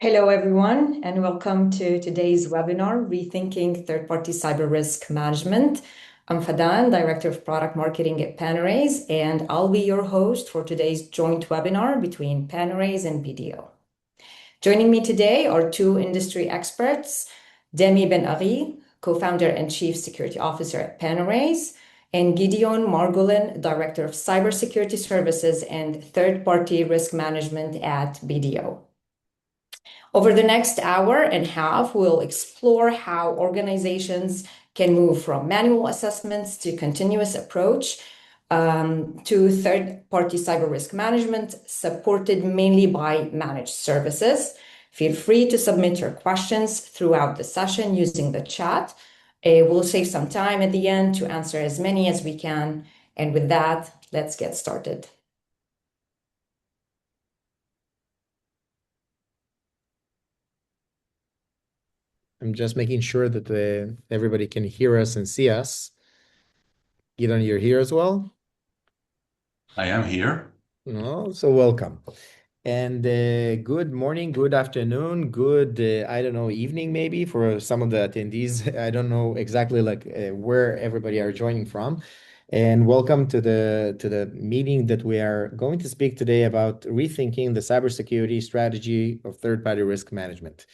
Hello, everyone, and welcome to today's webinar, Rethinking Third-Party Cyber Risk Management. I'm Fadan, Director of Product Marketing at Panorays, and I'll be your host for today's joint webinar between Panorays and BDO. Joining me today are two industry experts, Demi Ben-Ari, co-founder and Chief Security Officer at Panorays, and Gideon Margolin, Director of Cybersecurity Services and Third-Party Risk Management at BDO. Over the next hour and a half, we'll explore how organizations can move from manual assessments to continuous approach to third-party cyber risk management, supported mainly by managed services. Feel free to submit your questions throughout the session using the chat. We'll save some time at the end to answer as many as we can. And with that, let's get started. I'm just making sure that everybody can hear us and see us. Gideon, you're here as well? I am here. No, so welcome. And good morning, good afternoon, good, I don't know, evening maybe for some of the attendees. I don't know exactly where everybody are joining from. And welcome to the meeting that we are going to speak today about rethinking the cybersecurity strategy of third-party risk management.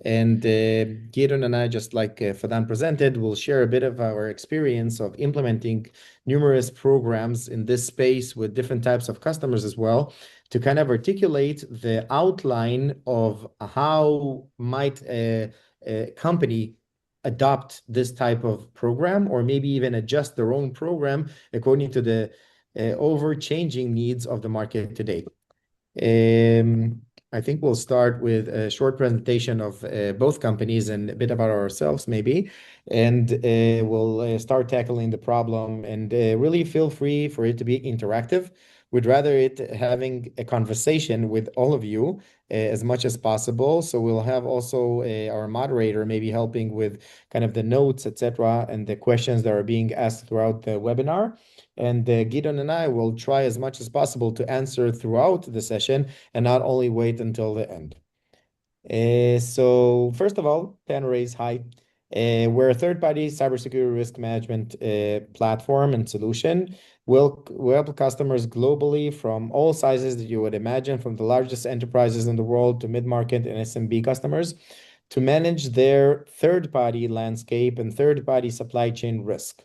And Gideon and I, just like Fadan presented, will share a bit of our experience of implementing numerous programs in this space with different types of customers as well, to kind of articulate the outline of how might a company adopt this type of program, or maybe even adjust their own program according to the over-changing needs of the market today. I think we'll start with a short presentation of both companies and a bit about ourselves, maybe, and we'll start tackling the problem. And really feel free for it to be interactive. We'd rather it having a conversation with all of you as much as possible. So we'll have also our moderator maybe helping with kind of the notes, etc., and the questions that are being asked throughout the webinar. And Gideon and I will try as much as possible to answer throughout the session and not only wait until the end. So first of all, Panorays, hi. We're a third-party cybersecurity risk management platform and solution. We'll help customers globally from all sizes that you would imagine, from the largest enterprises in the world to mid-market and SMB customers, to manage their third-party landscape and third-party supply chain risk.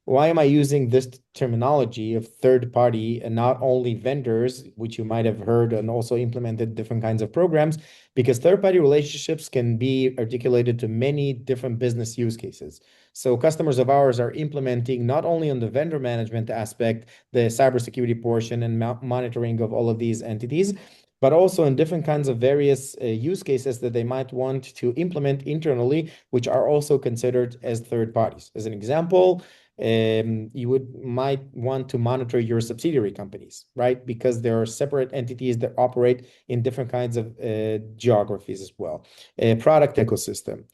Why am I using this terminology of third party and not only vendors, which you might have heard and also implemented different kinds of programs? Because third party relationships can be articulated to many different business use cases. So customers of ours are implementing not only on the vendor management aspect, the cybersecurity portion and monitoring of all of these entities, but also in different kinds of various use cases that they might want to implement internally, which are also considered as third parties. As an example, you might want to monitor your subsidiary companies, right? Because there are separate entities that operate in different kinds of geographies as well. Product ecosystem,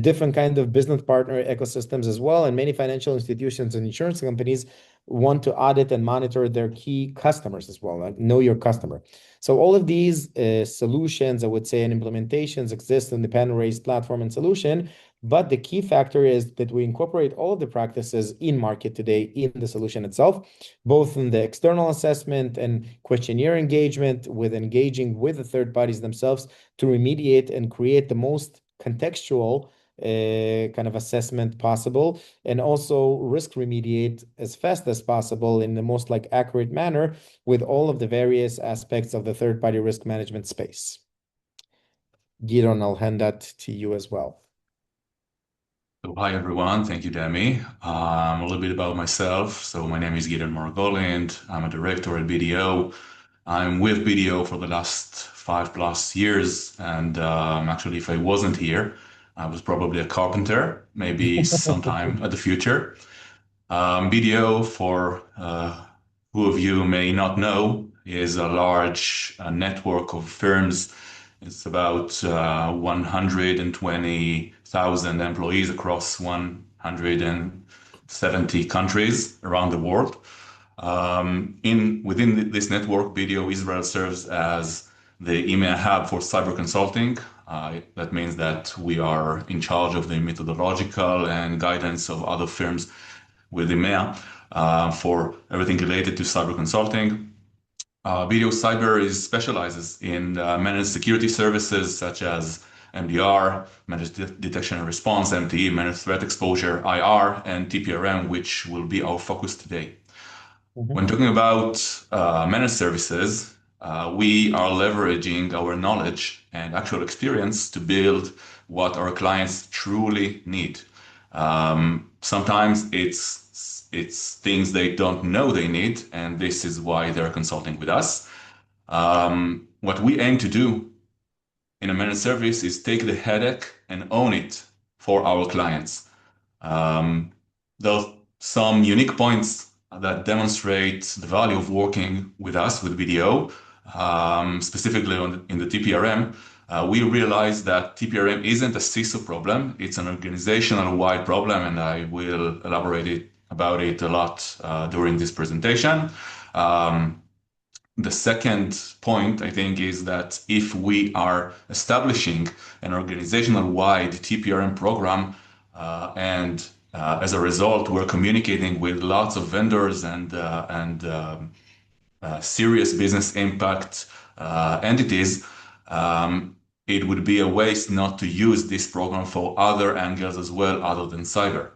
different kind of business partner ecosystems as well. And many financial institutions and insurance companies want to audit and monitor their key customers as well, like know your customer. So all of these solutions, I would say, and implementations exist in the Panorays platform and solution. But the key factor is that we incorporate all of the practices in market today in the solution itself, both in the external assessment and questionnaire engagement, with engaging with the third parties themselves to remediate and create the most contextual kind of assessment possible, and also risk remediate as fast as possible in the most accurate manner with all of the various aspects of the third party risk management space. Gideon, I'll hand that to you as well. So, hi, everyone. Thank you, Demi. A little bit about myself. So my name is Gideon Margolin. I'm a director at BDO. I'm with BDO for the last 5+ years. And actually, if I wasn't here, I was probably a carpenter, maybe sometime at the future. BDO, for who of you may not know, is a large network of firms. It's about 120,000 employees across 170 countries around the world. Within this network, BDO Israel serves as the EMEA hub for cyber consulting. That means that we are in charge of the methodological and guidance of other firms with EMEA for everything related to cyber consulting. BDO Cyber specializes in managed security services such as MDR, managed detection and response, MTE, managed threat exposure, IR, and TPRM, which will be our focus today. When talking about managed services, we are leveraging our knowledge and actual experience to build what our clients truly need. Sometimes it's things they don't know they need, and this is why they're consulting with us. What we aim to do in a managed service is take the headache and own it for our clients. There are some unique points that demonstrate the value of working with us, with BDO, specifically in the TPRM. We realize that TPRM isn't a CISO problem, it's an organizational-wide problem, and I will elaborate about it a lot during this presentation. The second point, I think, is that if we are establishing an organizational-wide TPRM program and as a result, we're communicating with lots of vendors and serious business impact entities, it would be a waste not to use this program for other angles as well, other than cyber.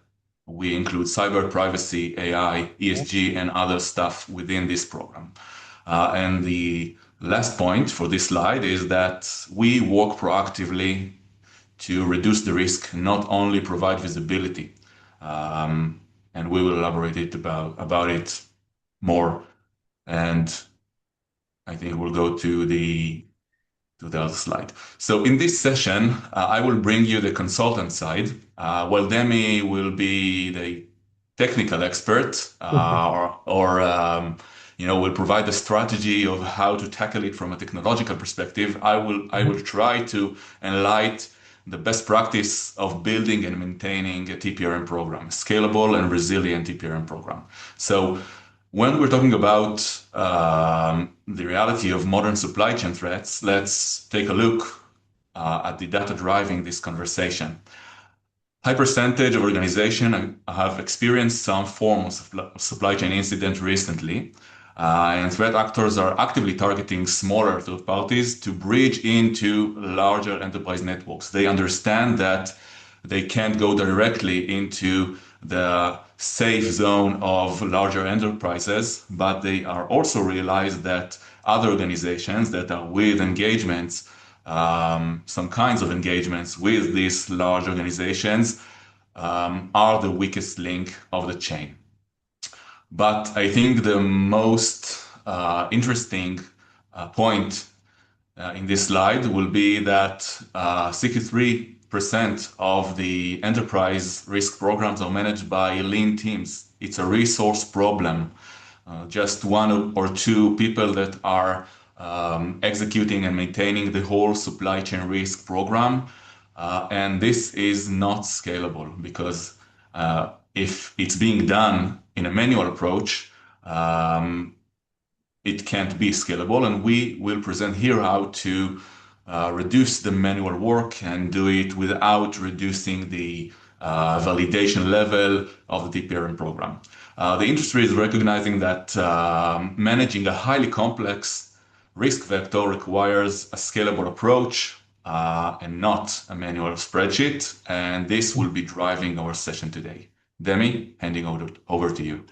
We include cyber, privacy, AI, ESG, and other stuff within this program. And the last point for this slide is that we work proactively to reduce the risk, not only provide visibility. And we will elaborate about it more. And I think we'll go to the other slide. So in this session, I will bring you the consultant side, while Demi will be the technical expert, will provide the strategy of how to tackle it from a technological perspective. I will try to enlighten the best practice of building and maintaining a TPRM program, scalable and resilient TPRM program. So when we're talking about the reality of modern supply chain threats, let's take a look at the data driving this conversation. High percentage of organizations have experienced some form of supply chain incident recently, and threat actors are actively targeting smaller third parties to bridge into larger enterprise networks. They understand that they can't go directly into the safe zone of larger enterprises, but they are also realize that other organizations that are with engagements, some kinds of engagements with these large organizations, are the weakest link of the chain. But I think the most interesting point in this slide will be that 63% of the enterprise risk programs are managed by lean teams. It's a resource problem. Just one or two people that are executing and maintaining the whole supply chain risk program. And this is not scalable because if it's being done in a manual approach, it can't be scalable. And we will present here how to reduce the manual work and do it without reducing the validation level of the TPRM program. The industry is recognizing that managing a highly complex risk vector requires a scalable approach and not a manual spreadsheet. And this will be driving our session today. Demi, handing over to you.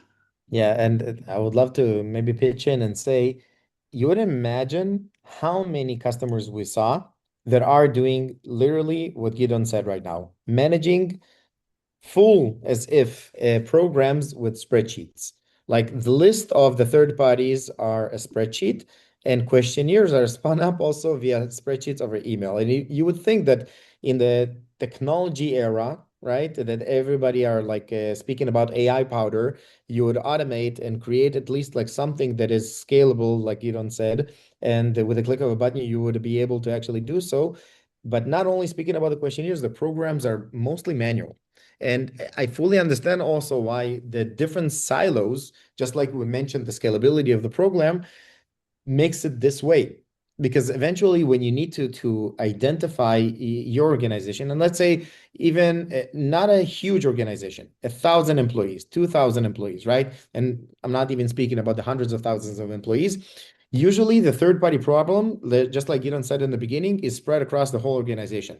Yeah, and I would love to maybe pitch in and say, you would imagine how many customers we saw that are doing literally what Gideon said right now, managing full as if programs with spreadsheets. Like the list of the third parties are a spreadsheet, and questionnaires are spun up also via spreadsheets over email. And you would think that in the technology era, right, that everybody are like speaking about AI powder, you would automate and create at least like something that is scalable, like Gideon said, and with a click of a button, you would be able to actually do so. But not only speaking about the questionnaires, the programs are mostly manual. And I fully understand also why the different silos, just like we mentioned, the scalability of the program makes it this way. Because eventually when you need to identify your organization, and let's say even not a huge organization, 1,000 employees, 2,000 employees, right? And I'm not even speaking about the hundreds of thousands of employees. Usually the third-party problem, just like Gideon said in the beginning, is spread across the whole organization.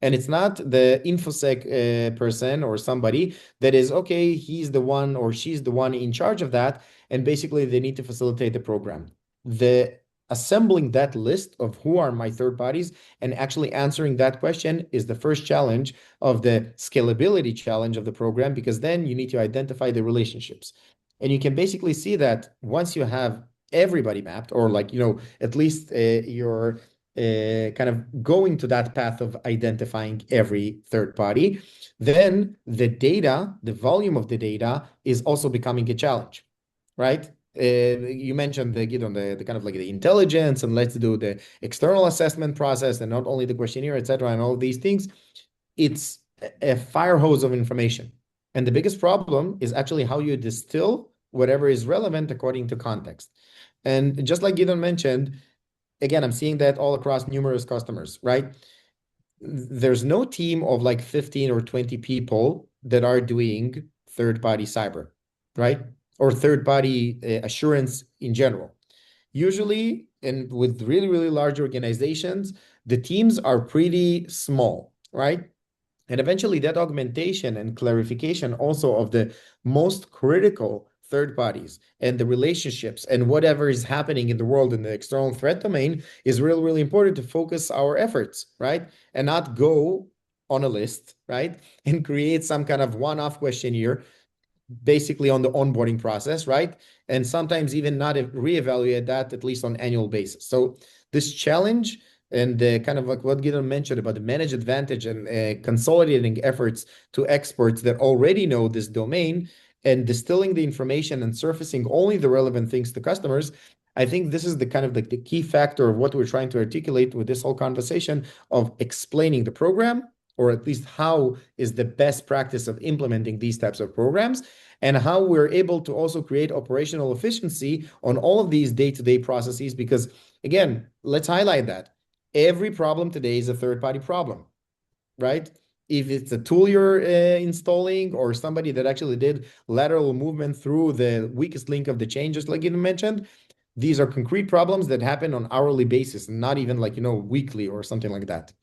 And it's not the InfoSec person or somebody that is, okay, he's the one or she's the one in charge of that, and basically they need to facilitate the program. The assembling that list of who are my third parties and actually answering that question is the first challenge of the scalability challenge of the program, because then you need to identify the relationships. And you can basically see that once you have everybody mapped, or like, at least you're kind of going to that path of identifying every third party, then the data, the volume of the data is also becoming a challenge, right? You mentioned the kind of like the intelligence, and let's do the external assessment process, and not only the questionnaire, etc., and all these things. It's a fire hose of information, and the biggest problem is actually how you distill whatever is relevant according to context. And just like Gideon mentioned, again, I'm seeing that all across numerous customers, right? There's no team of like 15 or 20 people that are doing third-party cyber, right? Or third-party assurance in general. Usually, and with really, really large organizations, the teams are pretty small, right? And eventually that augmentation and clarification also of the most critical third parties and the relationships and whatever is happening in the world in the external threat domain is really, really important to focus our efforts, right? And not go on a list, right? And create some kind of one-off questionnaire basically on the onboarding process, right? And sometimes even not reevaluate that at least on annual basis. So this challenge and kind of like what Gideon mentioned about the managed advantage and consolidating efforts to experts that already know this domain and distilling the information and surfacing only the relevant things to customers. I think this is the kind of like the key factor of what we're trying to articulate with this whole conversation of explaining the program, or at least how is the best practice of implementing these types of programs, and how we're able to also create operational efficiency on all of these day-to-day processes. Because again, let's highlight that every problem today is a third-party problem, right? If it's a tool you're installing, or somebody that actually did lateral movement through the weakest link of the chain, just like you mentioned, these are concrete problems that happen on hourly basis, not even like, weekly or something like that.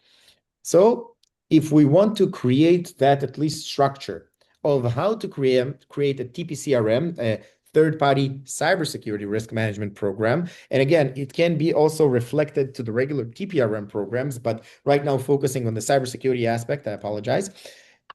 So if we want to create that at least structure of how to create a TPCRM, a third-party cybersecurity risk management program, and again, it can be also reflected to the regular TPRM programs, but right now focusing on the cybersecurity aspect, I apologize.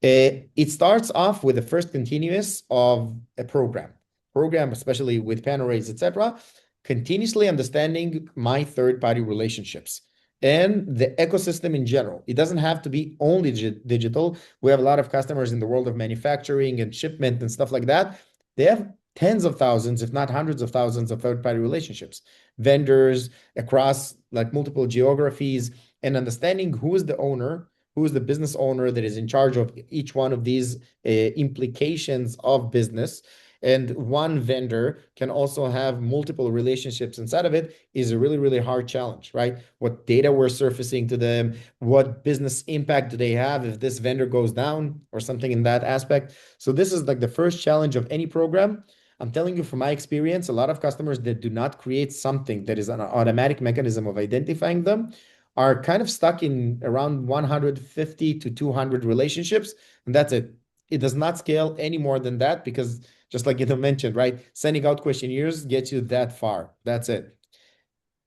It starts off with the first continuous of a program, especially with Panorays, etc., continuously understanding my third-party relationships and the ecosystem in general. It doesn't have to be only digital. We have a lot of customers in the world of manufacturing and shipment and stuff like that. They have tens of thousands, if not hundreds of thousands of third-party relationships, vendors across like multiple geographies, and understanding who is the owner, who is the business owner that is in charge of each one of these implications of business. And one vendor can also have multiple relationships inside of it is a really, really hard challenge, right? What data we're surfacing to them, what business impact do they have if this vendor goes down or something in that aspect. So this is like the first challenge of any program. I'm telling you from my experience, a lot of customers that do not create something that is an automatic mechanism of identifying them are kind of stuck in around 150 to 200 relationships, and that's it. It does not scale any more than that, because just like you mentioned, right? Sending out questionnaires gets you that far. That's it.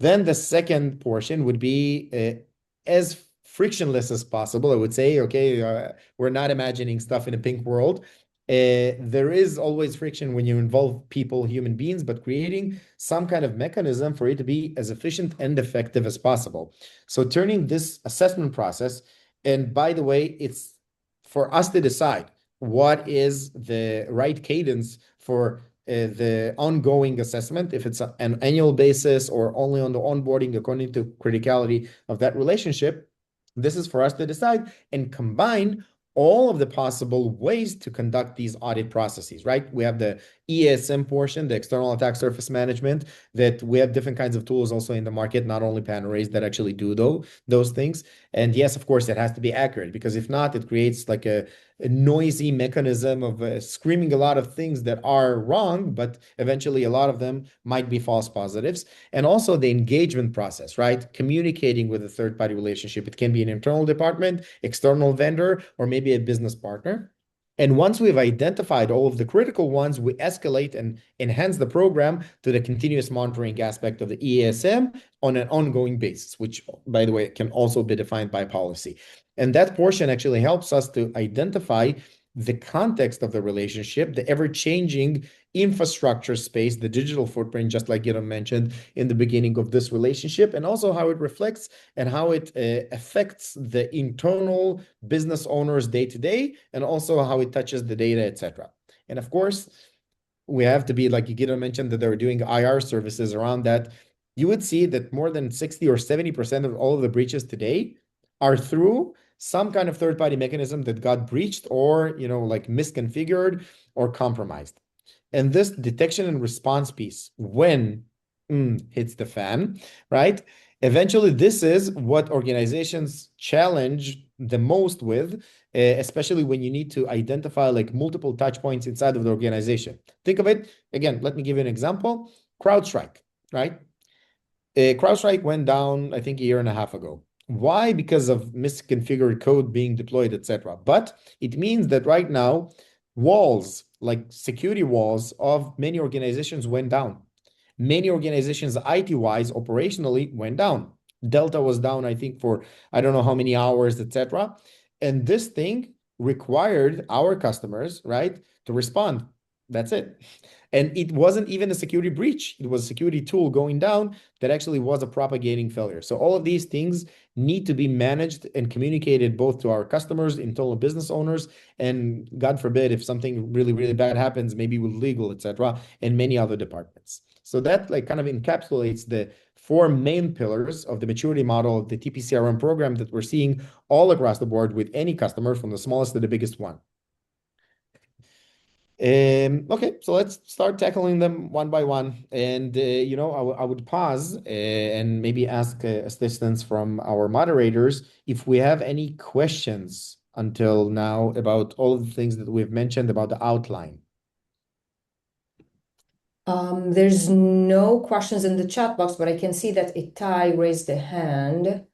Then the second portion would be as frictionless as possible. I would say, okay, we're not imagining stuff in a pink world. There is always friction when you involve people, human beings, but creating some kind of mechanism for it to be as efficient and effective as possible. So turning this assessment process, and by the way, it's for us to decide what is the right cadence for the ongoing assessment, if it's an annual basis or only on the onboarding according to criticality of that relationship. This is for us to decide and combine all of the possible ways to conduct these audit processes, right? We have the ESM portion, the external attack surface management, that we have different kinds of tools also in the market, not only Panorays, that actually do those things. And yes, of course, it has to be accurate, because if not, it creates like a noisy mechanism of screaming a lot of things that are wrong, but eventually a lot of them might be false positives. And also the engagement process, right? Communicating with a third-party relationship. It can be an internal department, external vendor, or maybe a business partner. And once we've identified all of the critical ones, we escalate and enhance the program to the continuous monitoring aspect of the ESM on an ongoing basis, which, by the way, can also be defined by policy. And that portion actually helps us to identify the context of the relationship, the ever-changing infrastructure space, the digital footprint, just like Gideon mentioned in the beginning of this relationship, and also how it reflects and how it affects the internal business owners day to day, and also how it touches the data, etc. And of course, we have to be, like Gideon mentioned, that they're doing IR services around that. You would see that more than 60 or 70% of all of the breaches today are through some kind of third-party mechanism that got breached or, like misconfigured or compromised. And this detection and response piece, when hits the fan, right? Eventually, this is what organizations challenge the most with, especially when you need to identify like multiple touch points inside of the organization. Think of it, again, let me give you an example. CrowdStrike, right? CrowdStrike went down, I think, a year and a half ago. Why? Because of misconfigured code being deployed, etc. But it means that right now, walls, like security walls of many organizations went down. Many organizations, IT-wise, operationally, went down. Delta was down, I think, for I don't know how many hours, etc. And this thing required our customers, right, to respond. That's it. And it wasn't even a security breach. It was a security tool going down that actually was a propagating failure. So all of these things need to be managed and communicated both to our customers, internal business owners, and God forbid, if something really, really bad happens, maybe with legal, etc., and many other departments. So that like kind of encapsulates the four main pillars of the maturity model of the TPCRM program that we're seeing all across the board with any customer, from the smallest to the biggest one. Okay, so let's start tackling them one by one. And, I would pause and maybe ask assistance from our moderators if we have any questions until now about all of the things that we've mentioned about the outline. There's no questions in the chat box, but I can see that Itai raised a hand.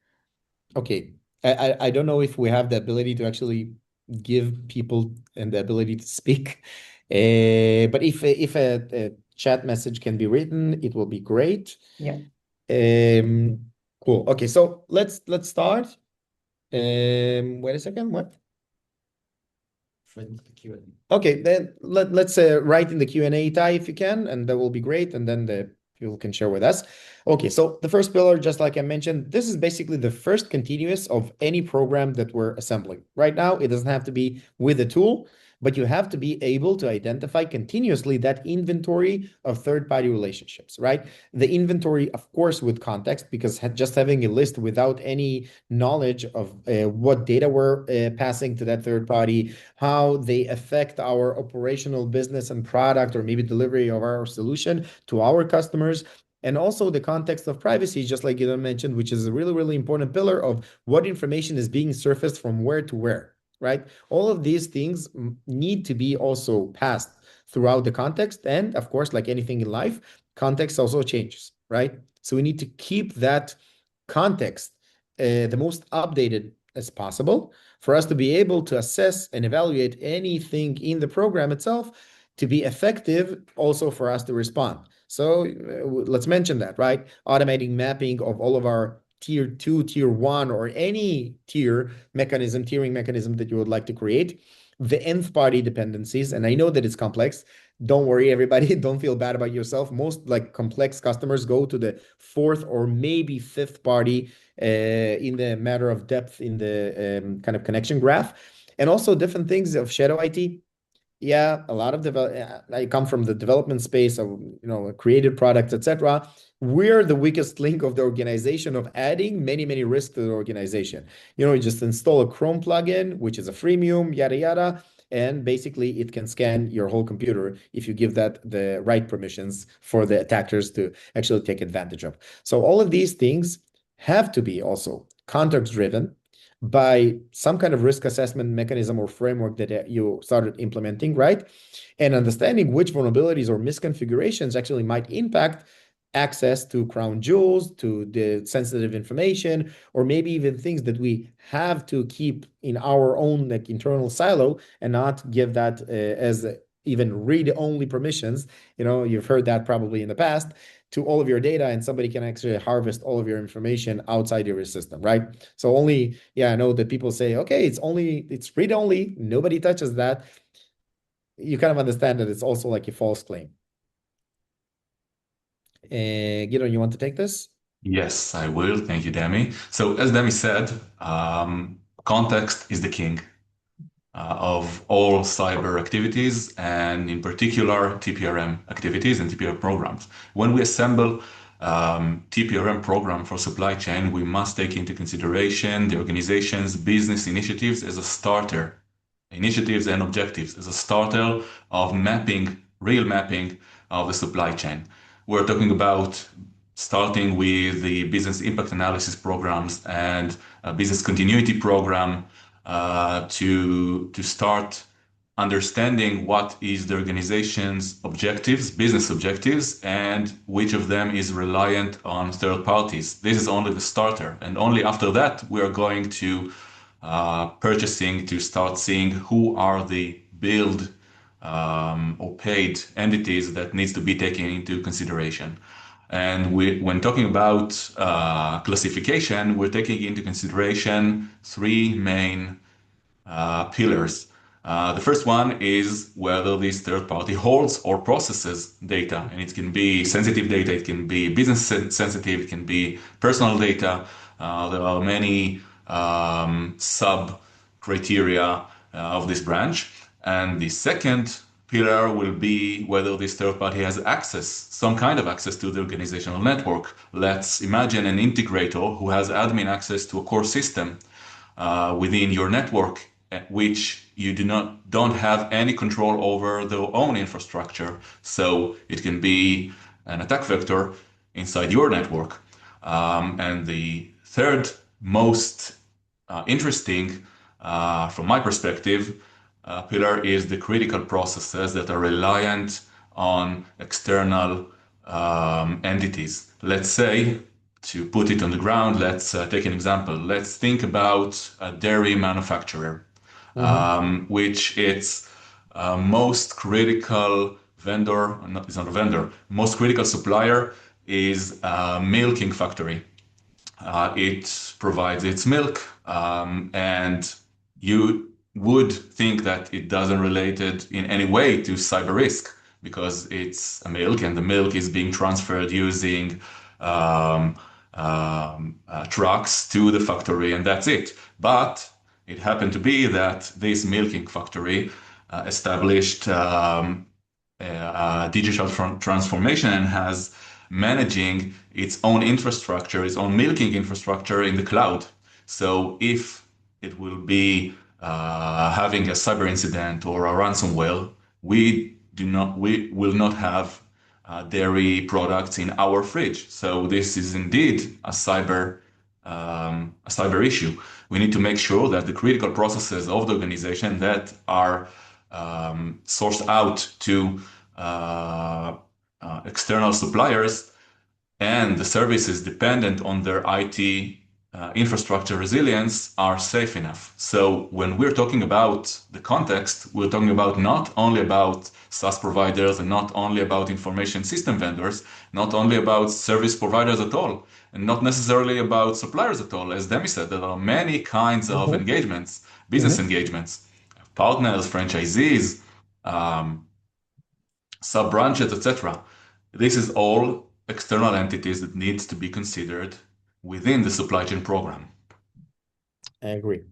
Okay, I don't know if we have the ability to actually give people and the ability to speak. But if a chat message can be written, it will be great. Yeah. Cool. Okay, so let's start. Wait a second. What? Okay, then let's write in the Q&A, Ty, if you can, and that will be great, and then the people can share with us. Okay, so the first pillar, just like I mentioned, this is basically the first continuous of any program that we're assembling. Right now, it doesn't have to be with a tool, but you have to be able to identify continuously that inventory of third-party relationships, right? The inventory, of course, with context, because just having a list without any knowledge of what data we're passing to that third party, how they affect our operational business and product, or maybe delivery of our solution to our customers. And also the context of privacy, just like Gideon mentioned, which is a really, really important pillar of what information is being surfaced from where to where, right? All of these things need to be also passed throughout the context. And of course, like anything in life, context also changes, right? So we need to keep that context the most updated as possible for us to be able to assess and evaluate anything in the program itself to be effective, also for us to respond. So let's mention that, right? Automating mapping of all of our tier 2, tier 1, or any tiering mechanism that you would like to create. The nth party dependencies, and I know that it's complex. Don't worry, everybody. Don't feel bad about yourself. Most like complex customers go to the fourth or maybe fifth party in the matter of depth in the kind of connection graph. And also different things of shadow IT. Yeah, a lot of I come from the development space of created products, etc. We're the weakest link of the organization of adding many risks to the organization. You just install a Chrome plugin, which is a freemium, yada yada, and basically it can scan your whole computer if you give that the right permissions for the attackers to actually take advantage of. So all of these things have to be also context driven by some kind of risk assessment mechanism or framework that you started implementing, right? And understanding which vulnerabilities or misconfigurations actually might impact access to crown jewels, to the sensitive information, or maybe even things that we have to keep in our own like internal silo and not give that as even read-only permissions. You know, you've heard that probably in the past, to all of your data, and somebody can actually harvest all of your information outside your system, right? So only, yeah, I know that people say, okay, it's read-only, nobody touches that. You kind of understand that it's also like a false claim. Gideon, you want to take this? Yes, I will. Thank you, Demi. So, as Demi said, context is the king of all cyber activities, and in particular, TPRM activities and TPRM programs. When we assemble TPRM program for supply chain, we must take into consideration the organization's business initiatives as a starter, initiatives and objectives as a starter of mapping, real mapping of the supply chain. We're talking about starting with the business impact analysis programs and a business continuity program to start understanding what is the organization's objectives, business objectives, and which of them is reliant on third parties. This is only the starter, and only after that we are going to purchasing to start seeing who are the billed or paid entities that needs to be taken into consideration. And when talking about classification, we're taking into consideration three main pillars. The first one is whether this third party holds or processes data, and it can be sensitive data, it can be business sensitive, it can be personal data. There are many sub criteria of this branch. And the second pillar will be whether this third party has access, some kind of access to the organizational network. Let's imagine an integrator who has admin access to a core system within your network, which you don't have any control over their own infrastructure. So it can be an attack vector inside your network. And the third most interesting, from my perspective, pillar is the critical processes that are reliant on external entities. Let's say, to put it on the ground, let's take an example. Let's think about a dairy manufacturer, which its most critical vendor, it's not a vendor, most critical supplier is a milking factory. It provides its milk, and you would think that it doesn't relate it in any way to cyber risk because it's a milk and the milk is being transferred using trucks to the factory, and that's it. But it happened to be that this milking factory established digital transformation and has managing its own infrastructure, its own milking infrastructure in the cloud. So if it will be having a cyber incident or a ransomware, we will not have dairy products in our fridge. So this is indeed a cyber issue. We need to make sure that the critical processes of the organization that are sourced out to external suppliers and the services dependent on their IT infrastructure resilience are safe enough. So when we're talking about the context, we're talking about not only about SaaS providers and not only about information system vendors, not only about service providers at all, and not necessarily about suppliers at all. As Demi said, there are many kinds of engagements, business engagements, partners, franchisees, sub-branches, etc. This is all external entities that needs to be considered within the supply chain program. I agree.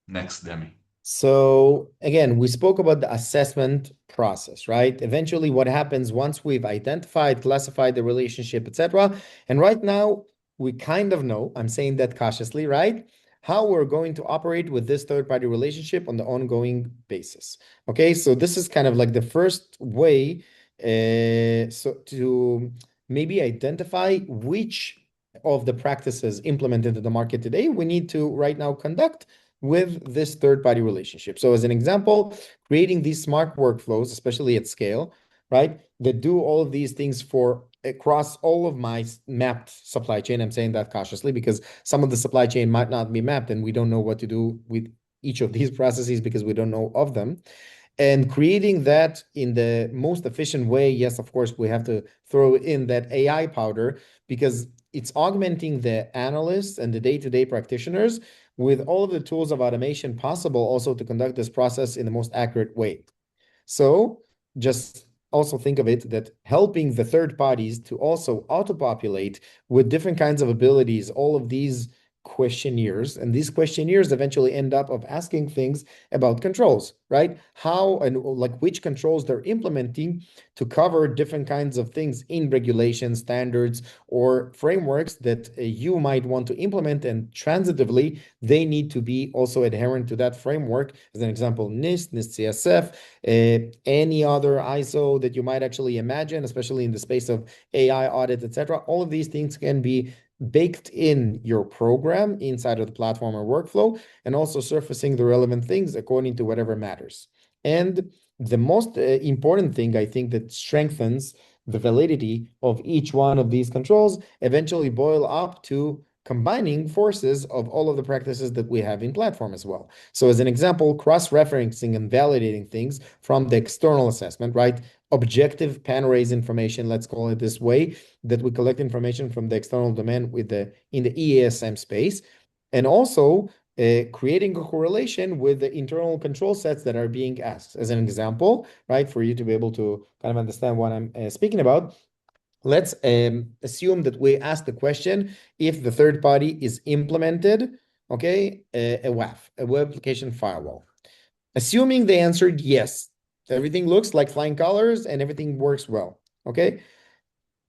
Next, Demi. So again, we spoke about the assessment process, right? Eventually, what happens once we've identified, classified the relationship, etc. And right now, we kind of know, I'm saying that cautiously, right? how we're going to operate with this third-party relationship on the ongoing basis. Okay, so this is kind of like the first way so to maybe identify which of the practices implemented in the market today we need to right now conduct with this third-party relationship. So as an example, creating these smart workflows, especially at scale, right, that do all of these things for across all of my mapped supply chain. I'm saying that cautiously because some of the supply chain might not be mapped and we don't know what to do with each of these processes because we don't know of them. And creating that in the most efficient way, yes, of course, we have to throw in that AI powder because it's augmenting the analysts and the day-to-day practitioners with all of the tools of automation possible also to conduct this process in the most accurate way. So just also think of it that helping the third parties to also auto-populate with different kinds of abilities, all of these questionnaires, and these questionnaires eventually end up of asking things about controls, right? How and like which controls they're implementing to cover different kinds of things in regulations, standards, or frameworks that you might want to implement, and transitively, they need to be also adherent to that framework. As an example, NIST, NIST CSF, any other ISO that you might actually imagine, especially in the space of AI audit, etc. All of these things can be baked in your program inside of the platform or workflow, and also surfacing the relevant things according to whatever matters. And the most important thing, I think, that strengthens the validity of each one of these controls eventually boil up to combining forces of all of the practices that we have in platform as well. So as an example, cross-referencing and validating things from the external assessment, right? Objective Panorays information, let's call it this way, that we collect information from the external domain in the EASM space, and also creating a correlation with the internal control sets that are being asked. As an example, right, for you to be able to kind of understand what I'm speaking about, let's assume that we ask the question if the third party is implemented, okay, a WAF, a web application firewall. Assuming they answered yes, everything looks like flying colors and everything works well, okay?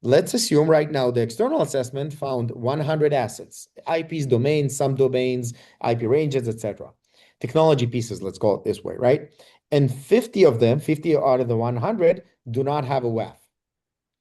Let's assume right now the external assessment found 100 assets, IPs, domains, subdomains, IP ranges, etc. Technology pieces, let's call it this way, right? And 50 of them, 50 out of the 100, do not have a WAF.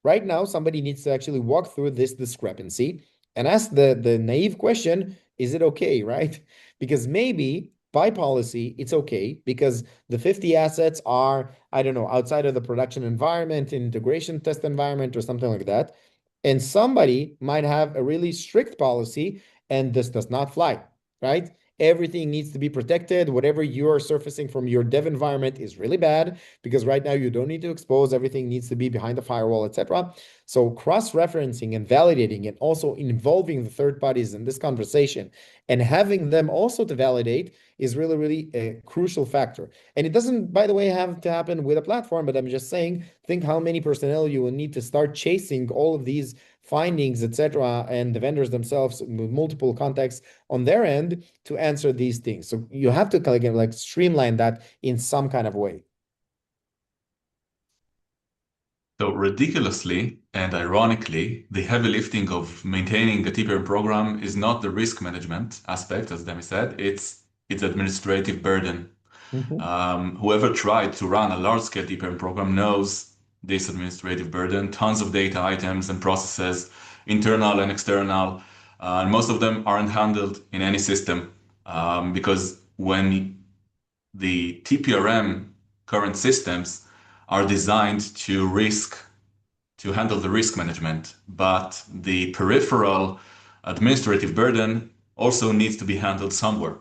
Right now, somebody needs to actually walk through this discrepancy and ask the naive question, is it okay, right? Because maybe by policy, it's okay because the 50 assets are, I don't know, outside of the production environment, integration test environment or something like that. And somebody might have a really strict policy and this does not fly, right? Everything needs to be protected. Whatever you are surfacing from your dev environment is really bad because right now you don't need to expose. Everything needs to be behind the firewall, etc. So cross-referencing and validating and also involving the third parties in this conversation and having them also to validate is really, really a crucial factor. And it doesn't, by the way, have to happen with a platform, but I'm just saying, think how many personnel you will need to start chasing all of these findings, etc., and the vendors themselves with multiple contexts on their end to answer these things. So you have to kind of like streamline that in some kind of way. So ridiculously and ironically, the heavy lifting of maintaining a TPRM program is not the risk management aspect, as Demi said, it's administrative burden. Whoever tried to run a large-scale TPRM program knows this administrative burden, tons of data items and processes, internal and external, and most of them aren't handled in any system because when the TPRM current systems are designed to handle the risk management, but the peripheral administrative burden also needs to be handled somewhere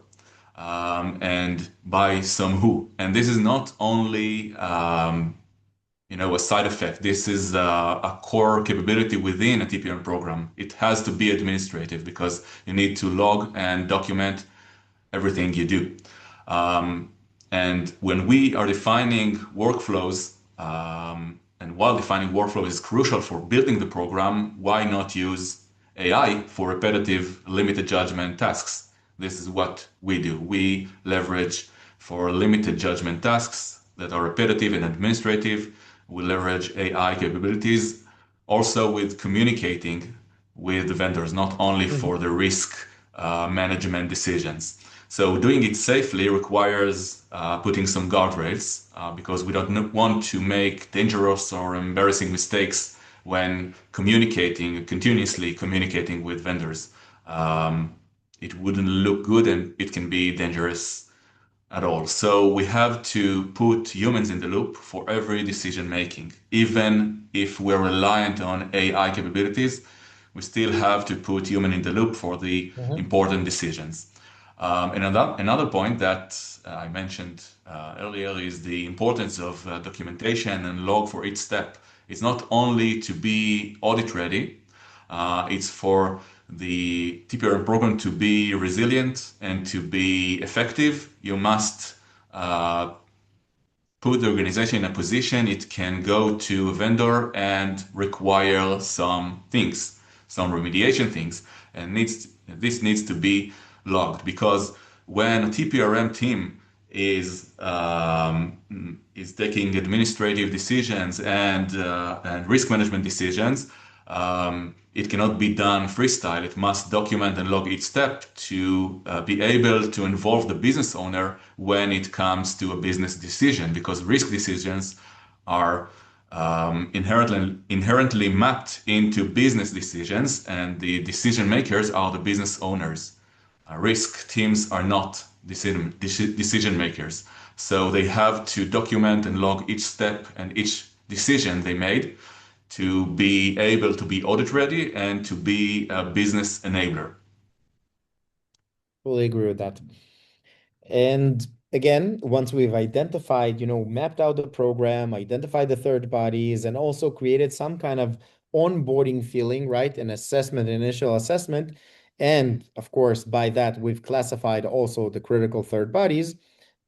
and by some who. And this is not only a side effect. This is a core capability within a TPRM program. It has to be administrative because you need to log and document everything you do. And when we are defining workflows, and while defining workflow is crucial for building the program, why not use AI for repetitive limited judgment tasks? This is what we do. We leverage for limited judgment tasks that are repetitive and administrative. We leverage AI capabilities also with communicating with the vendors, not only for the risk management decisions. So doing it safely requires putting some guardrails because we don't want to make dangerous or embarrassing mistakes when continuously communicating with vendors. It wouldn't look good and it can be dangerous at all. So we have to put humans in the loop for every decision making. Even if we're reliant on AI capabilities, we still have to put human in the loop for the important decisions. And another point that I mentioned earlier is the importance of documentation and log for each step. It's not only to be audit ready, it's for the TPRM program to be resilient and to be effective. You must put the organization in a position it can go to a vendor and require some things, some remediation things, and this needs to be logged because when a TPRM team is taking administrative decisions and risk management decisions, it cannot be done freestyle. It must document and log each step to be able to involve the business owner when it comes to a business decision, because risk decisions are inherently mapped into business decisions, and the decision makers are the business owners. Risk teams are not decision makers, so they have to document and log each step and each decision they made to be able to be audit ready and to be a business enabler. Fully agree with that. And again, once we've identified, mapped out the program, identified the third parties, and also created some kind of onboarding feeling, right? An assessment, initial assessment. And of course, by that, we've classified also the critical third parties,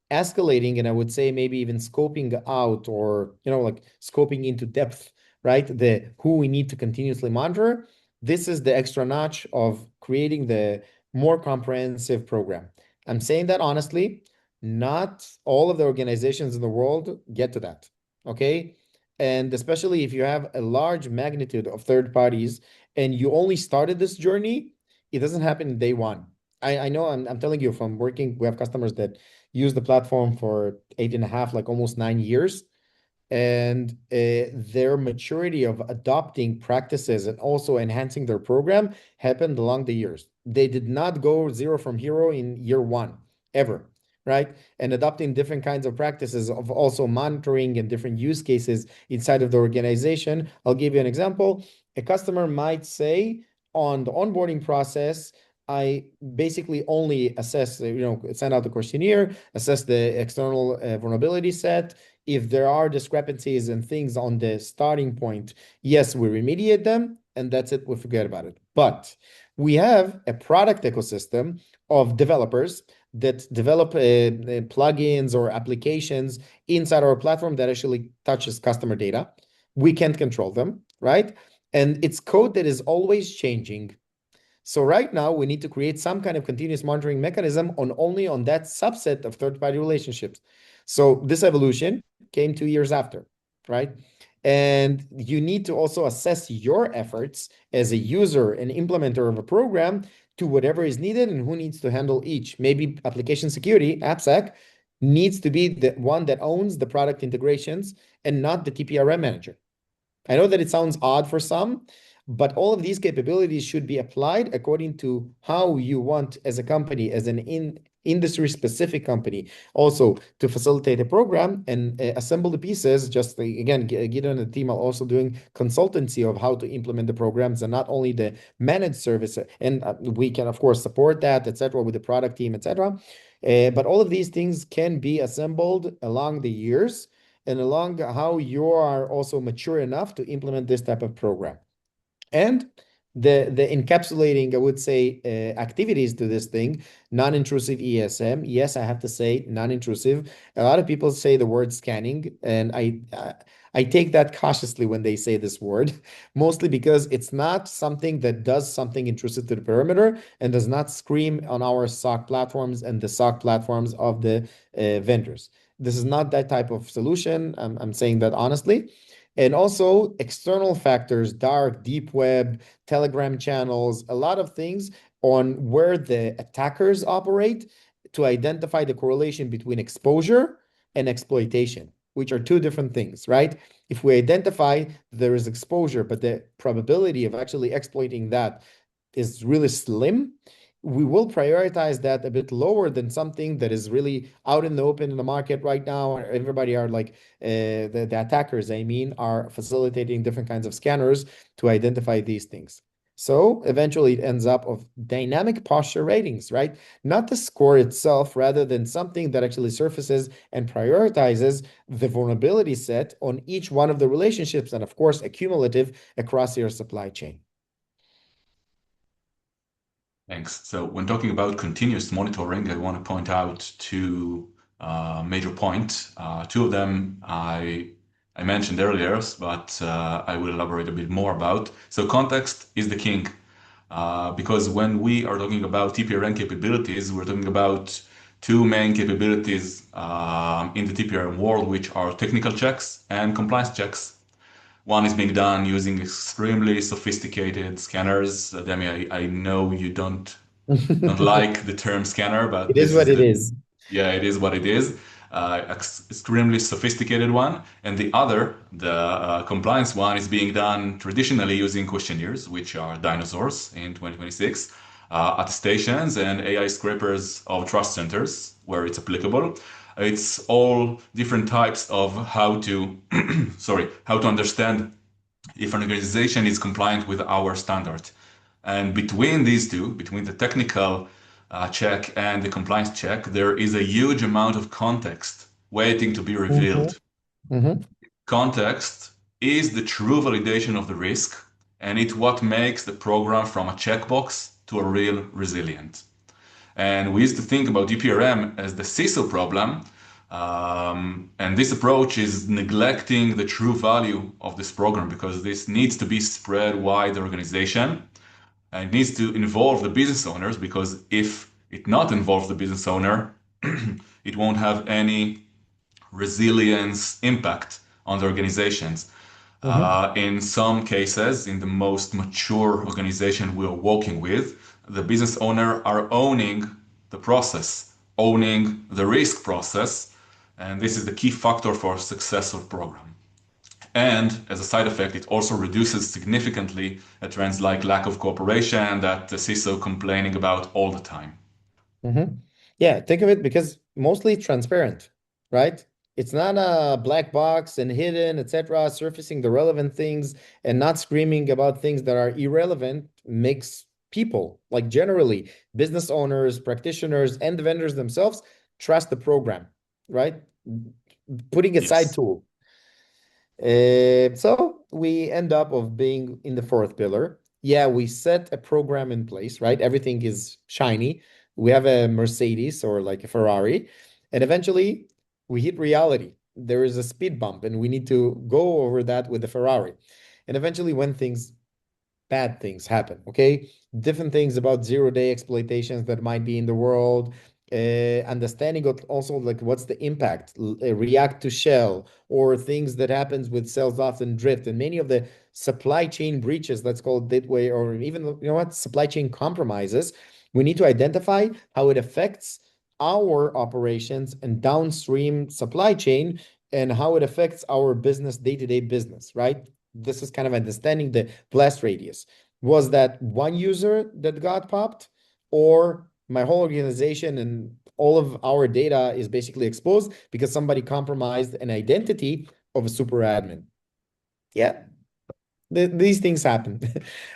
escalating, and I would say maybe even scoping out or, like scoping into depth, right? The who we need to continuously monitor. This is the extra notch of creating the more comprehensive program. I'm saying that honestly, not all of the organizations in the world get to that, okay? And especially if you have a large magnitude of third parties and you only started this journey, it doesn't happen day one. I know I'm telling you from working, we have customers that use the platform for 8.5, like almost 9 years. And their maturity of adopting practices and also enhancing their program happened along the years. They did not go zero from hero in year one, ever, right? And adopting different kinds of practices of also monitoring and different use cases inside of the organization. I'll give you an example. A customer might say on the onboarding process, I basically only assess, send out the questionnaire, assess the external vulnerability set. If there are discrepancies and things on the starting point, yes, we remediate them, and that's it, we forget about it. But we have a product ecosystem of developers that develop plugins or applications inside our platform that actually touches customer data. We can't control them, right? And it's code that is always changing. So right now we need to create some kind of continuous monitoring mechanism only on that subset of third-party relationships. So this evolution came 2 years after, right? And you need to also assess your efforts as a user and implementer of a program to whatever is needed and who needs to handle each. Maybe application security, AppSec, needs to be the one that owns the product integrations and not the TPRM manager. I know that it sounds odd for some, but all of these capabilities should be applied according to how you want as a company, as an industry-specific company, also to facilitate a program and assemble the pieces. Just again, Gideon and the team are also doing consultancy of how to implement the programs and not only the managed service. And we can, of course, support that, etc., with the product team, etc. But all of these things can be assembled along the years and along how you are also mature enough to implement this type of program. And the encapsulating, I would say, activities to this thing, non-intrusive ESM. Yes, I have to say non-intrusive. A lot of people say the word scanning, and I take that cautiously when they say this word, mostly because it's not something that does something intrusive to the perimeter and does not scream on our SOC platforms and the SOC platforms of the vendors. This is not that type of solution. I'm saying that honestly. And also external factors, dark, deep web, Telegram channels, a lot of things on where the attackers operate to identify the correlation between exposure and exploitation, which are two different things, right? If we identify there is exposure, but the probability of actually exploiting that is really slim, we will prioritize that a bit lower than something that is really out in the open in the market right now. Everybody are like, the attackers, I mean, are facilitating different kinds of scanners to identify these things. So eventually it ends up of dynamic posture ratings, right? Not the score itself, rather than something that actually surfaces and prioritizes the vulnerability set on each one of the relationships, and of course, accumulative across your supply chain. Thanks. So when talking about continuous monitoring, I want to point out two major points. Two of them I mentioned earlier, but I will elaborate a bit more about. So context is the king, because when we are talking about TPRM capabilities, we're talking about two main capabilities in the TPRM world, which are technical checks and compliance checks. One is being done using extremely sophisticated scanners. Demi, I know you don't like the term scanner, but It is this is what it is. yeah, it is what it is. Extremely sophisticated one. And the other, the compliance one, is being done traditionally using questionnaires, which are dinosaurs in 2026, attestations and AI scrapers of trust centers where it's applicable. It's all different types of how to, how to understand if an organization is compliant with our standard. And between these two, between the technical check and the compliance check, there is a huge amount of context waiting to be revealed. Mm-hmm. Context is the true validation of the risk, and it's what makes the program from a checkbox to a real resilient. And we used to think about TPRM as the CISO problem, and this approach is neglecting the true value of this program because this needs to be spread wide the organization and it needs to involve the business owners, because if it not involves the business owner, it won't have any resilience impact on the organizations. In some cases, in the most mature organization we are working with, the business owner are owning the process, owning the risk process, and this is the key factor for a successful program. And as a side effect, it also reduces significantly trends like lack of cooperation that the CISO complaining about all the time. Mm-hmm. Yeah, think of it because mostly transparent, right? It's not a black box and hidden, etc. Surfacing the relevant things and not screaming about things that are irrelevant makes people, like generally business owners, practitioners, and the vendors themselves trust the program, right? Putting aside Yes. tool. So we end up of being in the fourth pillar. Yeah, we set a program in place, right? Everything is shiny. We have a Mercedes or like a Ferrari, and eventually we hit reality. There is a speed bump, and we need to go over that with the Ferrari. And eventually, when bad things happen, okay? Different things about zero-day exploitations that might be in the world, understanding of also like what's the impact, react to shell, or things that happens with cells off and drift, and many of the supply chain breaches, let's call it that way, or even, you know what, supply chain compromises. We need to identify how it affects our operations and downstream supply chain and how it affects our business, day-to-day business, right? This is kind of understanding the blast radius. Was that one user that got popped, or my whole organization and all of our data is basically exposed because somebody compromised an identity of a super admin? Yeah, these things happen,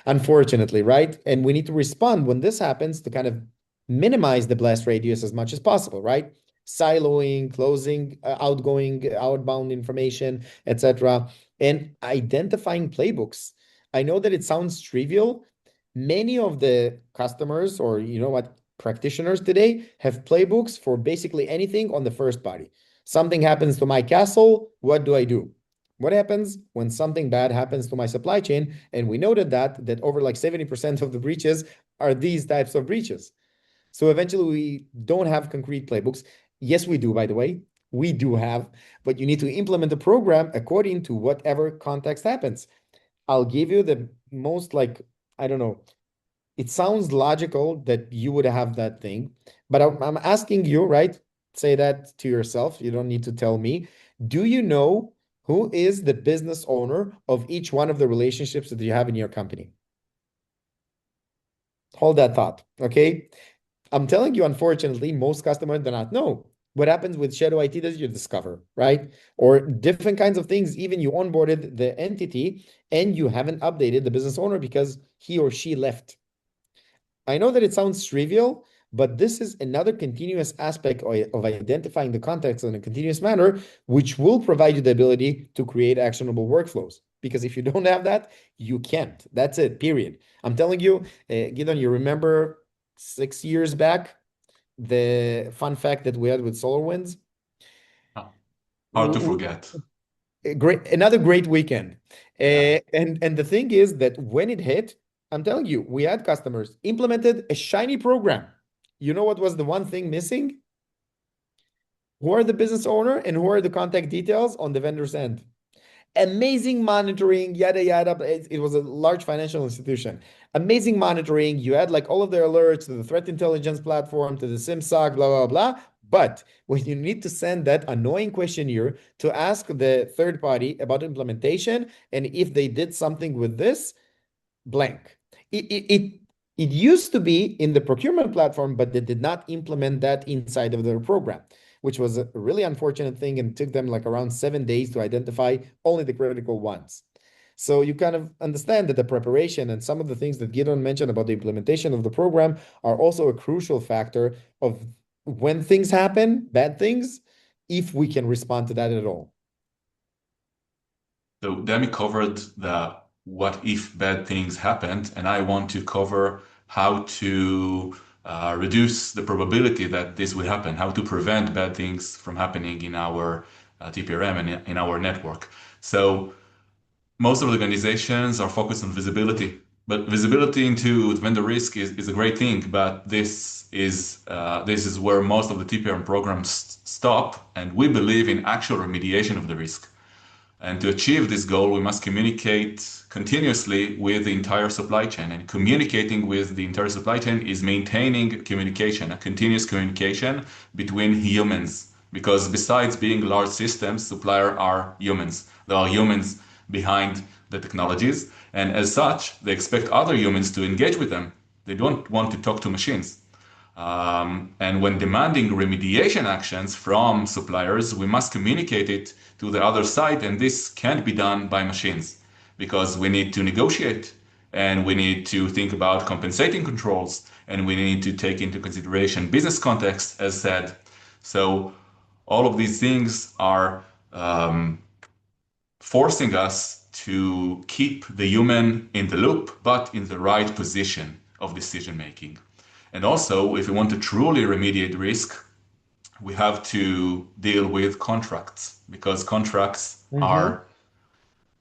unfortunately, right? And we need to respond when this happens to kind of minimize the blast radius as much as possible, right? Siloing, closing outgoing, outbound information, etc., and identifying playbooks. I know that it sounds trivial. Many of the customers, or you know what, practitioners today have playbooks for basically anything on the first body. Something happens to my castle, what do I do? What happens when something bad happens to my supply chain? And we noted that over like 70% of the breaches are these types of breaches. So eventually we don't have concrete playbooks. Yes, we do, by the way. We do have, but you need to implement the program according to whatever context happens. I'll give you the most, like, I don't know, it sounds logical that you would have that thing, but I'm asking you, right? Say that to yourself. You don't need to tell me. Do you know who is the business owner of each one of the relationships that you have in your company? Hold that thought, okay? I'm telling you, unfortunately, most customers do not know. What happens with shadow IT does you discover, right? Or different kinds of things. Even you onboarded the entity and you haven't updated the business owner because he or she left. I know that it sounds trivial, but this is another continuous aspect of identifying the context in a continuous manner, which will provide you the ability to create actionable workflows. Because if you don't have that, you can't. That's it, period. I'm telling you, Gideon, you remember 6 years back, the fun fact that we had with SolarWinds? Hard to forget. Another great weekend. Yeah. And the thing is that when it hit, I'm telling you, we had customers implemented a shiny program. You know what was the one thing missing? Who are the business owner and who are the contact details on the vendor's end? Amazing monitoring, yada yada. It was a large financial institution. Amazing monitoring. You had like all of their alerts to the threat intelligence platform, to the SIMSOC, blah blah blah. But when you need to send that annoying questionnaire to ask the third party about implementation and if they did something with this, blank. It used to be in the procurement platform, but they did not implement that inside of their program, which was a really unfortunate thing and took them like around 7 days to identify only the critical ones. So you kind of understand that the preparation and some of the things that Gideon mentioned about the implementation of the program are also a crucial factor of when things happen, bad things, if we can respond to that at all. So Demi covered the what if bad things happened, and I want to cover how to reduce the probability that this will happen, how to prevent bad things from happening in our TPRM and in our network. So most of the organizations are focused on visibility, but visibility into vendor risk is a great thing, but this is where most of the TPRM programs stop, and we believe in actual remediation of the risk. And to achieve this goal, we must communicate continuously with the entire supply chain. And communicating with the entire supply chain is maintaining communication, a continuous communication between humans. Because besides being large systems, suppliers are humans. There are humans behind the technologies. And as such, they expect other humans to engage with them. They don't want to talk to machines. And when demanding remediation actions from suppliers, we must communicate it to the other side, and this can't be done by machines because we need to negotiate and we need to think about compensating controls and we need to take into consideration business context, as said. So all of these things are forcing us to keep the human in the loop, but in the right position of decision making. And also, if we want to truly remediate risk, we have to deal with contracts because contracts are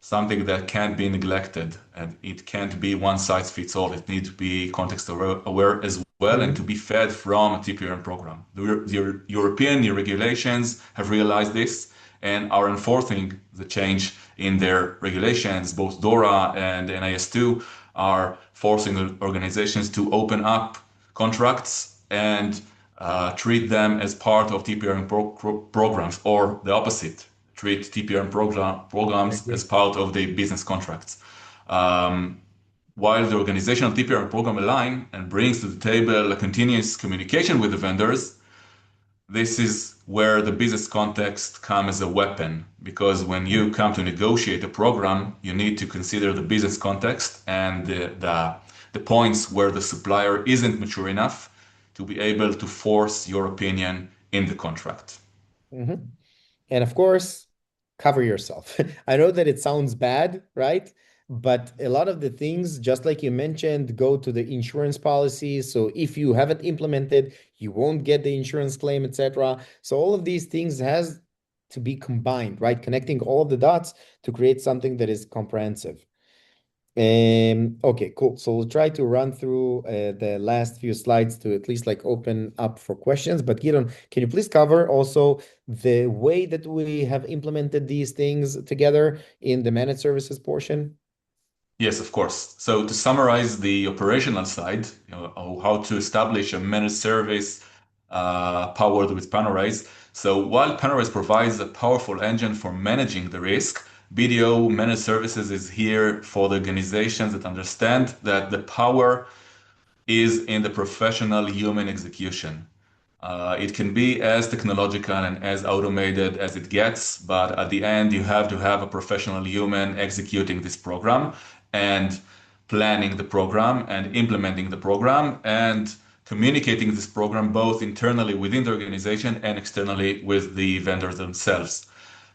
something that can't be neglected and it can't be one size fits all. It needs to be context aware as well and to be fed from a TPRM program. The European regulations have realized this and are enforcing the change in their regulations. Both DORA and NIS2 are forcing organizations to open up contracts and treat them as part of TPRM programs, or the opposite, treat TPRM programs as part of the business contracts. While the organizational TPRM program align and brings to the table a continuous communication with the vendors, this is where the business context comes as a weapon, because when you come to negotiate a program, you need to consider the business context and the points where the supplier isn't mature enough to be able to force your opinion in the contract. And of course, cover yourself. I know that it sounds bad, right? But a lot of the things, just like you mentioned, go to the insurance policy. So if you haven't implemented, you won't get the insurance claim, etc. So all of these things has to be combined, right? Connecting all of the dots to create something that is comprehensive. Okay, cool. So we'll try to run through the last few slides to at least like open up for questions. But Gideon, can you please cover also the way that we have implemented these things together in the managed services portion? Yes, of course. So to summarize the operational side, how to establish a managed service powered with Panorays. So while Panorays provides a powerful engine for managing the risk, BDO Managed Services is here for the organizations that understand that the power is in the professional human execution. It can be as technological and as automated as it gets, but at the end, you have to have a professional human executing this program and planning the program and implementing the program and communicating this program both internally within the organization and externally with the vendors themselves.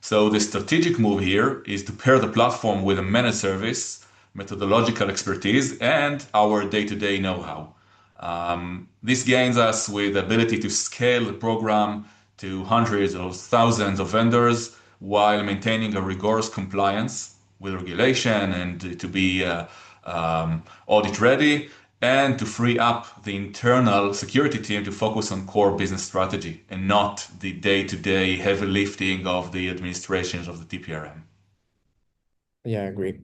So the strategic move here is to pair the platform with a managed service, methodological expertise, and our day-to-day know-how. This gains us with the ability to scale the program to hundreds or thousands of vendors while maintaining a rigorous compliance with regulation and to be audit ready and to free up the internal security team to focus on core business strategy and not the day-to-day heavy lifting of the administrations of the TPRM. Yeah, I agree.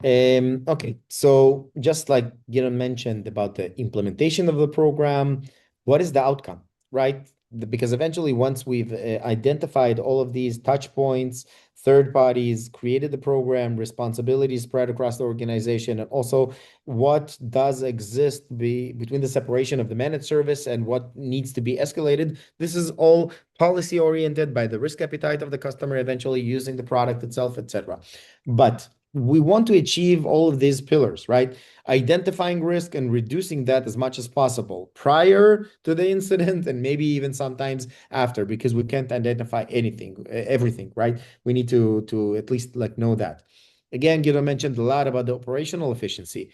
Okay, so just like Gideon mentioned about the implementation of the program, what is the outcome, right? Because eventually, once we've identified all of these touch points, third parties, created the program, responsibilities spread across the organization, and also what does exist between the separation of the managed service and what needs to be escalated. This is all policy oriented by the risk appetite of the customer, eventually using the product itself, etc. But we want to achieve all of these pillars, right? Identifying risk and reducing that as much as possible prior to the incident and maybe even sometimes after, because we can't identify everything, right? We need to at least like know that. Again, Guido mentioned a lot about the operational efficiency.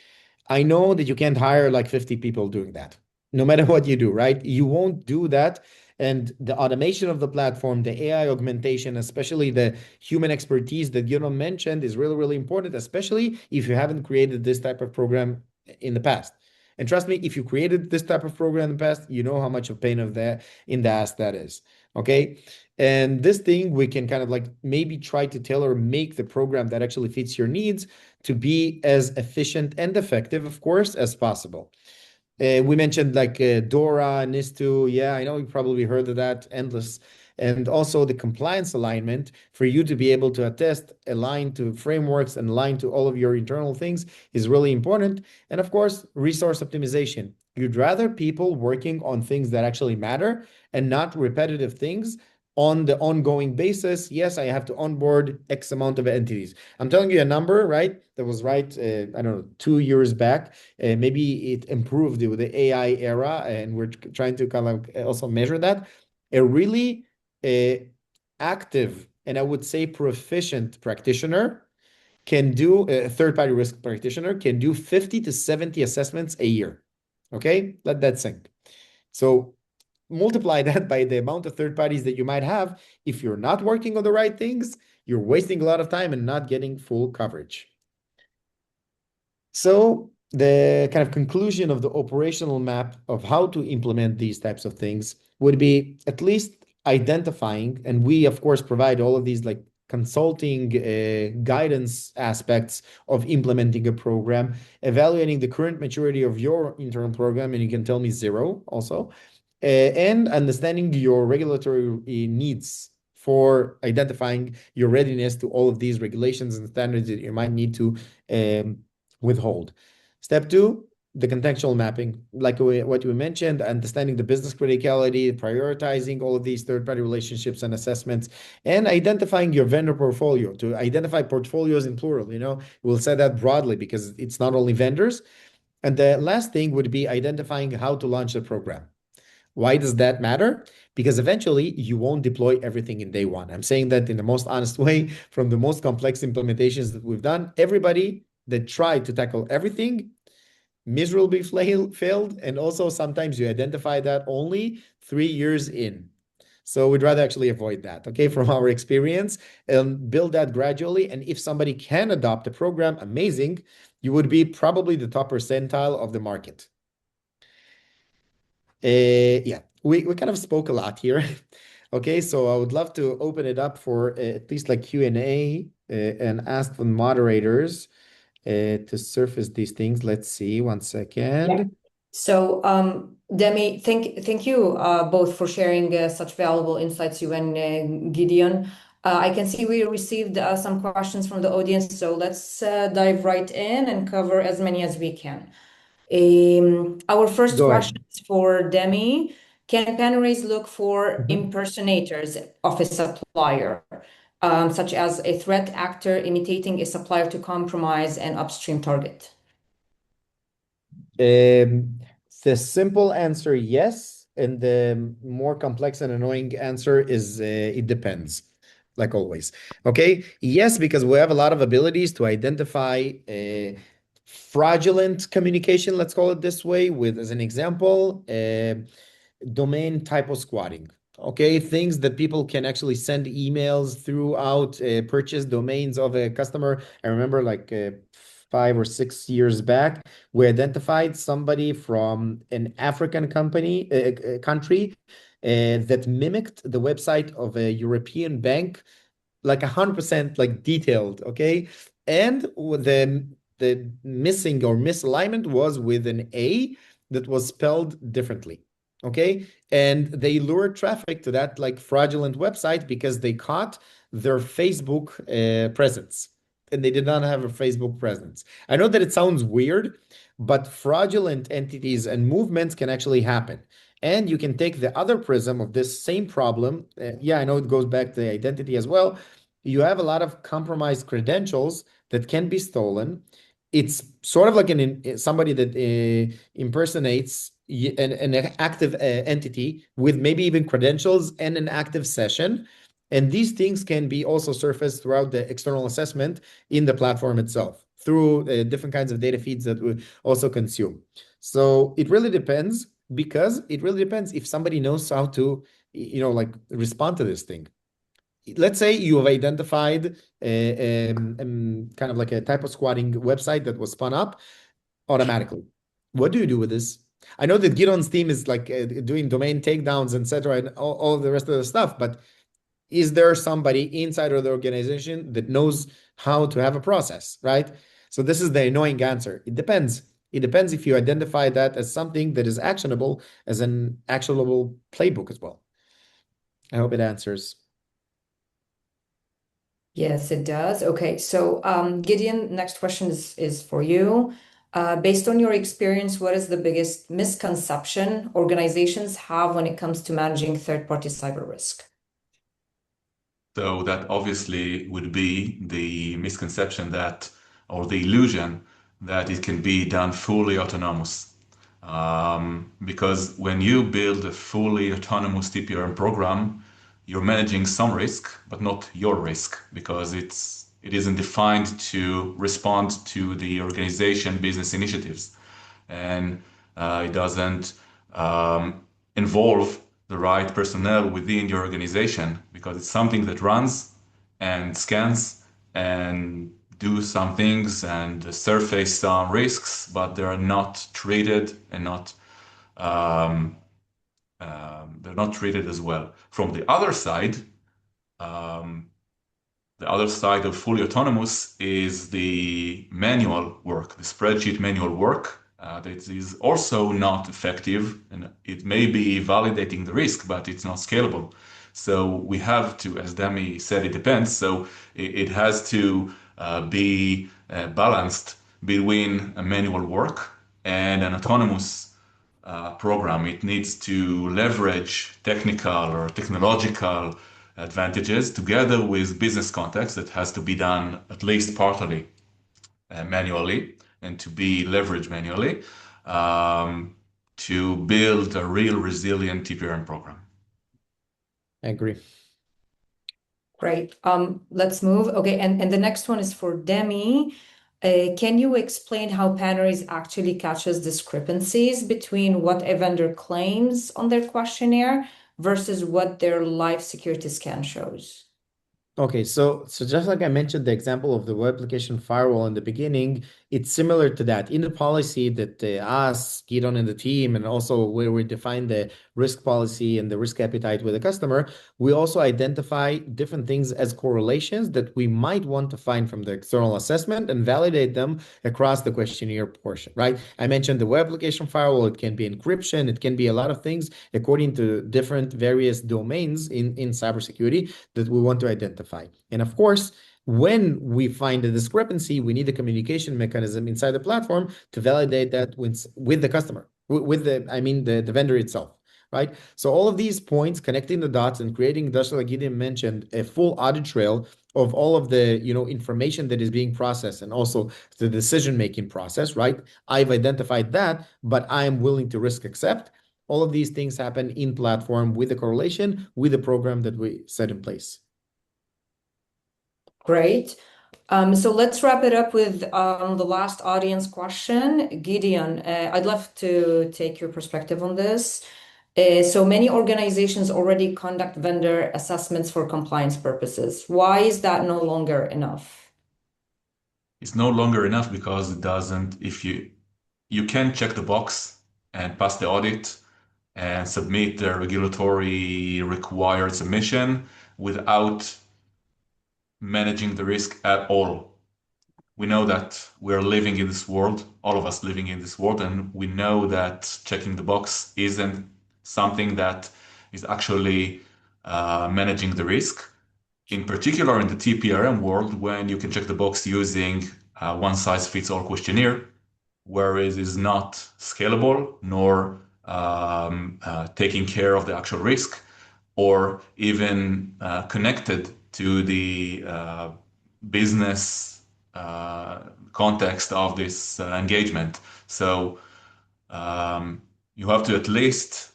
I know that you can't hire like 50 people doing that, no matter what you do, right? You won't do that. And the automation of the platform, the AI augmentation, especially the human expertise that Guido mentioned, is really, really important, especially if you haven't created this type of program in the past. And trust me, if you created this type of program in the past, you know how much of pain of that in the ass that is. Okay. And this thing, we can kind of like maybe try to tailor make the program that actually fits your needs to be as efficient and effective, of course, as possible. We mentioned like DORA, NIS2. Yeah, I know you probably heard of that, endless. And also the compliance alignment for you to be able to attest, align to frameworks and align to all of your internal things is really important. And of course, resource optimization. You'd rather people working on things that actually matter and not repetitive things on the ongoing basis. Yes, I have to onboard X amount of entities. I'm telling you a number, right? That was right, I don't know, 2 years back. Maybe it improved with the AI era, and we're trying to kind of also measure that. A really active and I would say proficient practitioner can do, a third-party risk practitioner can do 50 to 70 assessments a year. Okay, let that sink. So multiply that by the amount of third parties that you might have. If you're not working on the right things, you're wasting a lot of time and not getting full coverage. So the kind of conclusion of the operational map of how to implement these types of things would be at least identifying, and we of course provide all of these like consulting guidance aspects of implementing a program, evaluating the current maturity of your internal program, and you can tell me 0 also, and understanding your regulatory needs for identifying your readiness to all of these regulations and standards that you might need to withhold. Step 2, the contextual mapping, like what we mentioned, understanding the business criticality, prioritizing all of these third-party relationships and assessments, and identifying your vendor portfolio. To identify portfolios in plural, we'll say that broadly because it's not only vendors. And the last thing would be identifying how to launch the program. Why does that matter? Because eventually you won't deploy everything in day one. I'm saying that in the most honest way. From the most complex implementations that we've done, everybody that tried to tackle everything miserably failed. And also sometimes you identify that only 3 years in. So we'd rather actually avoid that, okay, from our experience, and build that gradually. And if somebody can adopt a program, amazing, you would be probably the top percentile of the market. Yeah, we kind of spoke a lot here. Okay, so I would love to open it up for at least like Q&A and ask the moderators to surface these things. Let's see, one second. Yeah. So, Demi, thank you both for sharing such valuable insights, you and Gideon. I can see we received some questions from the audience, so let's dive right in and cover as many as we can. Our first Go question ahead. is for Demi. Can Panorays look for Mhm. impersonators of a supplier, such as a threat actor imitating a supplier to compromise an upstream target? The simple answer, yes, and the more complex and annoying answer is it depends, like always. Okay, yes, because we have a lot of abilities to identify fraudulent communication, let's call it this way, with, as an example, domain typo squatting. Okay, things that people can actually send emails throughout purchase domains of a customer. I remember like 5 or 6 years back, we identified somebody from an African country that mimicked the website of a European bank like 100% like detailed, okay? And the missing or misalignment was with an A that was spelled differently, okay? And they lured traffic to that like fraudulent website because they caught their Facebook presence, and they did not have a Facebook presence. I know that it sounds weird, but fraudulent entities and movements can actually happen. And you can take the other prism of this same problem. Yeah, I know it goes back to the identity as well. You have a lot of compromised credentials that can be stolen. It's sort of like somebody that impersonates an active entity with maybe even credentials and an active session. And these things can be also surfaced throughout the external assessment in the platform itself through different kinds of data feeds that we also consume. So it really depends, because it really depends if somebody knows how to, like respond to this thing. Let's say you have identified kind of like a typo squatting website that was spun up automatically. What do you do with this? I know that Gideon's team is like doing domain takedowns, etc., and all the rest of the stuff, but is there somebody inside of the organization that knows how to have a process, right? So this is the annoying answer. It depends. It depends if you identify that as something that is actionable, as an actionable playbook as well. I hope it answers. Yes, it does. Okay, so Gideon, next question is for you. Based on your experience, what is the biggest misconception organizations have when it comes to managing third-party cyber risk? So that obviously would be the misconception that, or the illusion that it can be done fully autonomous. Because when you build a fully autonomous TPRM program, you're managing some risk, but not your risk, because it isn't defined to respond to the organization business initiatives, and it doesn't involve the right personnel within your organization, because it's something that runs and scans and do some things and surface some risks, but they are not treated and not they're not treated as well. From the other side of fully autonomous is the manual work, the spreadsheet manual work. That is also not effective, and it may be validating the risk, but it's not scalable. So we have to, as Demi said, it depends. So it has to be balanced between a manual work and an autonomous program. It needs to leverage technical or technological advantages together with business context that has to be done at least partly manually and to be leveraged manually to build a real resilient TPRM program. I agree. Great. Let's move. Okay, and the next one is for Demi. Can you explain how Panorays actually catches discrepancies between what a vendor claims on their questionnaire versus what their live security scan shows? Okay, so just like I mentioned the example of the web application firewall in the beginning, it's similar to that. In the policy that us, Gideon and the team, and also where we define the risk policy and the risk appetite with the customer, we also identify different things as correlations that we might want to find from the external assessment and validate them across the questionnaire portion, right? I mentioned the web application firewall. It can be encryption. It can be a lot of things according to different various domains in cybersecurity that we want to identify. And of course, when we find a discrepancy, we need a communication mechanism inside the platform to validate that with the customer, with the vendor itself, right? So all of these points, connecting the dots and creating, just like Gideon mentioned, a full audit trail of all of the information that is being processed and also the decision-making process, right? I've identified that, but I am willing to risk accept. All of these things happen in platform with the correlation with the program that we set in place. Great. So let's wrap it up with the last audience question. Gideon, I'd love to take your perspective on this. So many organizations already conduct vendor assessments for compliance purposes. Why is that no longer enough? It's no longer enough because it doesn't, if you can check the box and pass the audit and submit the regulatory required submission without managing the risk at all. We know that we're living in this world, all of us living in this world, and we know that checking the box isn't something that is actually managing the risk. In particular, in the TPRM world, when you can check the box using a one-size-fits-all questionnaire, whereas it's not scalable nor taking care of the actual risk, or even connected to the business context of this engagement. So you have to at least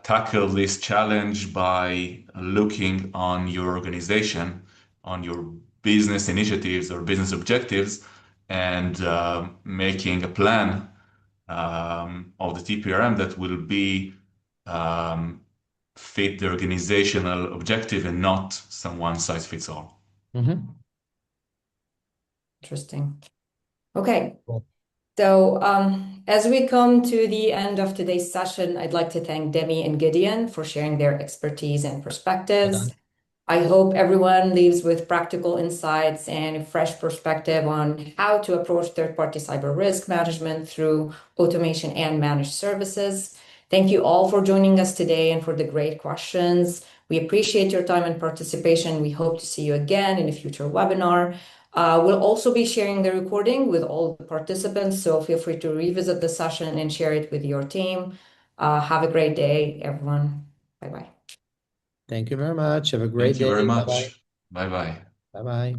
tackle this challenge by looking on your organization, on your business initiatives or business objectives, and making a plan of the TPRM that will be fit the organizational objective and not some one size fits all. Mm-hmm. Interesting. Okay. Cool. So as we come to the end of today's session, I'd like to thank Demi and Gideon for sharing their expertise and perspectives. I hope everyone leaves with practical insights and a fresh perspective on how to approach third-party cyber risk management through automation and managed services. Thank you all for joining us today and for the great questions. We appreciate your time and participation. We hope to see you again in a future webinar. We'll also be sharing the recording with all the participants, so feel free to revisit the session and share it with your team. Have a great day, everyone. Bye-bye. Thank you very much. Have a great day. Thank you very much. Bye-bye. Bye-bye.